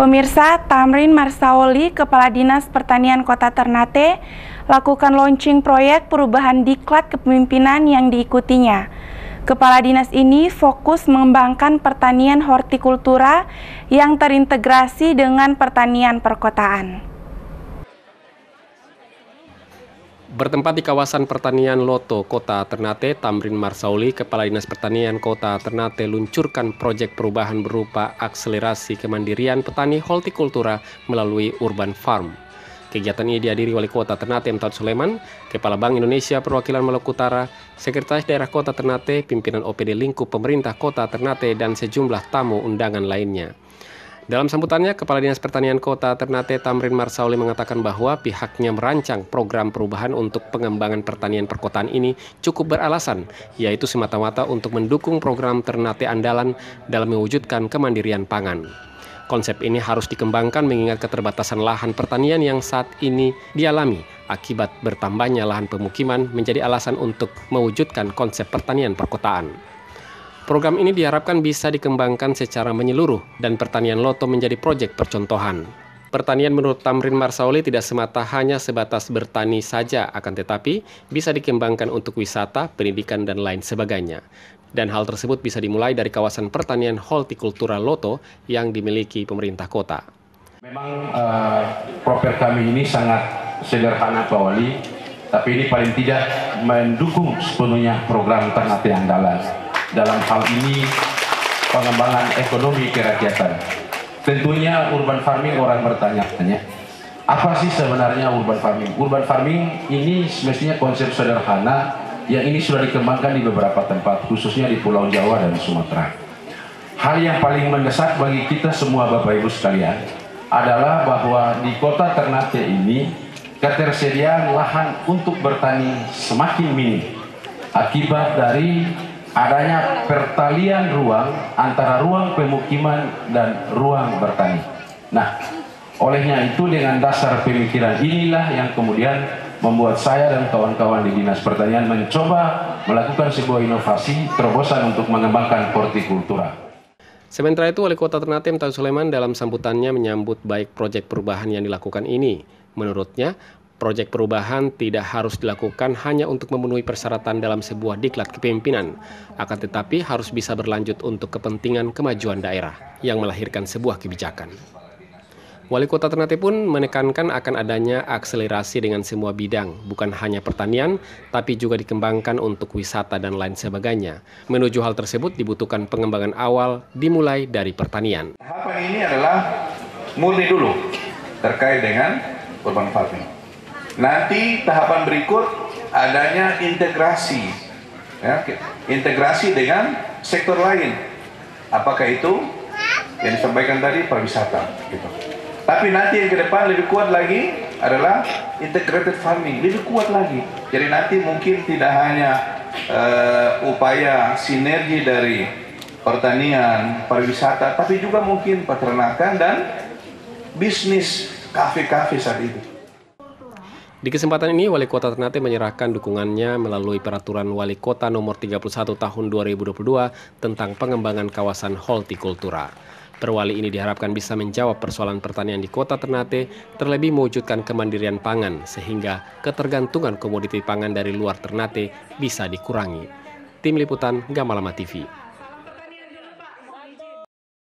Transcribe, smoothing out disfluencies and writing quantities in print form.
Pemirsa, Tamrin Marsaoli, Kepala Dinas Pertanian Kota Ternate, lakukan launching proyek perubahan diklat kepemimpinan yang diikutinya. Kepala Dinas ini fokus mengembangkan pertanian hortikultura yang terintegrasi dengan pertanian perkotaan. Bertempat di kawasan pertanian Loto, Kota Ternate, Tamrin Marsaoli, Kepala Dinas Pertanian Kota Ternate, luncurkan proyek perubahan berupa akselerasi kemandirian petani hortikultura melalui Urban Farm. Kegiatan ini dihadiri Wali Kota Ternate M. Taud Sulaiman, Kepala Bank Indonesia Perwakilan Maluku Utara, Sekretaris Daerah Kota Ternate, pimpinan OPD Lingkup Pemerintah Kota Ternate, dan sejumlah tamu undangan lainnya. Dalam sambutannya, Kepala Dinas Pertanian Kota Ternate Tamrin Marsaoli mengatakan bahwa pihaknya merancang program perubahan untuk pengembangan pertanian perkotaan ini cukup beralasan, yaitu semata-mata untuk mendukung program Ternate Andalan dalam mewujudkan kemandirian pangan. Konsep ini harus dikembangkan mengingat keterbatasan lahan pertanian yang saat ini dialami akibat bertambahnya lahan pemukiman menjadi alasan untuk mewujudkan konsep pertanian perkotaan. Program ini diharapkan bisa dikembangkan secara menyeluruh dan pertanian Loto menjadi proyek percontohan. Pertanian menurut Tamrin Marsaoli tidak semata hanya sebatas bertani saja, akan tetapi bisa dikembangkan untuk wisata, pendidikan, dan lain sebagainya. Dan hal tersebut bisa dimulai dari kawasan pertanian hortikultura Loto yang dimiliki pemerintah kota. Memang proper kami ini sangat sederhana Pak Wali, tapi ini paling tidak mendukung sepenuhnya program Ternate Andalan. Dalam hal ini pengembangan ekonomi kerakyatan. Tentunya urban farming, orang bertanya-tanya, apa sih sebenarnya urban farming? Urban farming ini semestinya konsep sederhana yang ini sudah dikembangkan di beberapa tempat, khususnya di Pulau Jawa dan Sumatera. Hal yang paling mendesak bagi kita semua Bapak Ibu sekalian adalah bahwa di kota Ternate ini ketersediaan lahan untuk bertani semakin minim akibat dari adanya pertalian ruang antara ruang pemukiman dan ruang bertani. Nah, olehnya itu dengan dasar pemikiran inilah yang kemudian membuat saya dan kawan-kawan di Dinas Pertanian mencoba melakukan sebuah inovasi terobosan untuk mengembangkan hortikultura. Sementara itu, Wali Kota Ternate M. Taud Sulaiman dalam sambutannya menyambut baik proyek perubahan yang dilakukan ini. Menurutnya, proyek perubahan tidak harus dilakukan hanya untuk memenuhi persyaratan dalam sebuah diklat kepemimpinan, akan tetapi harus bisa berlanjut untuk kepentingan kemajuan daerah yang melahirkan sebuah kebijakan. Wali Kota Ternate pun menekankan akan adanya akselerasi dengan semua bidang, bukan hanya pertanian, tapi juga dikembangkan untuk wisata dan lain sebagainya. Menuju hal tersebut dibutuhkan pengembangan awal dimulai dari pertanian. Tahapan ini adalah murni dulu terkait dengan urban farming. Nanti tahapan berikut adanya integrasi, ya, integrasi dengan sektor lain. Apakah itu yang disampaikan tadi pariwisata, gitu. Tapi nanti yang ke depan lebih kuat lagi adalah integrated farming, lebih kuat lagi. Jadi nanti mungkin tidak hanya upaya sinergi dari pertanian, pariwisata, tapi juga mungkin peternakan dan bisnis kafe-kafe saat itu. Di kesempatan ini, Wali Kota Ternate menyerahkan dukungannya melalui Peraturan Wali Kota Nomor 31 Tahun 2022 tentang pengembangan kawasan hortikultura. Perwali ini diharapkan bisa menjawab persoalan pertanian di Kota Ternate, terlebih mewujudkan kemandirian pangan sehingga ketergantungan komoditi pangan dari luar Ternate bisa dikurangi. Tim Liputan Gamalama TV.